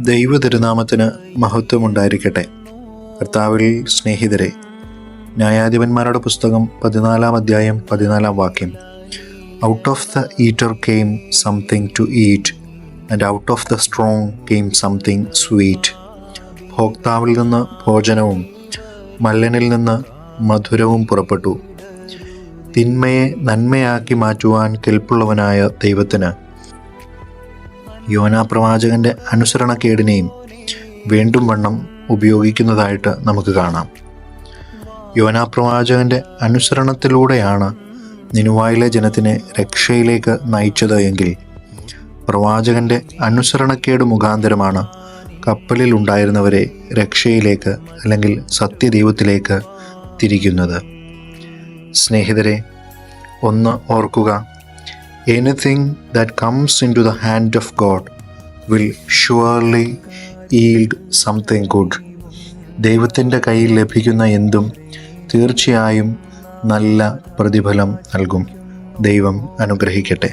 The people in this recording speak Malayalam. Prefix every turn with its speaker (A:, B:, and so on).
A: ദൈവ തിരുനാമത്തിന് മഹത്വമുണ്ടായിരിക്കട്ടെ. കർത്താവിൽ സ്നേഹിതരെ, ന്യായാധിപന്മാരുടെ പുസ്തകം 14 അധ്യായം 14 വാക്യം. Out of the eater came something to eat and out of the strong came something sweet. ഭോക്താവിൽ നിന്ന് ഭോജനവും മല്ലനിൽ നിന്ന് മധുരവും പുറപ്പെട്ടു. തിന്മയെ നന്മയാക്കി മാറ്റുവാൻ കെൽപ്പുള്ളവനായ ദൈവത്തിന് യോനാ പ്രവാചകൻ്റെ അനുസരണക്കേടിനെയും വേണ്ടും വണ്ണം ഉപയോഗിക്കുന്നതായിട്ട് നമുക്ക് കാണാം. യോനാ പ്രവാചകൻ്റെ അനുസരണത്തിലൂടെയാണ് നിനുവായിലെ ജനത്തിനെ രക്ഷയിലേക്ക് നയിച്ചത് എങ്കിൽ, പ്രവാചകൻ്റെ അനുസരണക്കേട് മുഖാന്തരമാണ് കപ്പലിൽ ഉണ്ടായിരുന്നവരെ രക്ഷയിലേക്ക് അല്ലെങ്കിൽ സത്യദൈവത്തിലേക്ക് തിരിക്കുന്നത്. സ്നേഹിതരെ, ഒന്ന് ഓർക്കുക, anything that comes into the hand of God will surely yield something good. ദൈവത്തിൻ്റെ കയ്യിൽ ലഭിക്കുന്ന എന്തും തീർച്ചയായും നല്ല പ്രതിഫലം നൽകും. ദൈവം അനുഗ്രഹിക്കട്ടെ.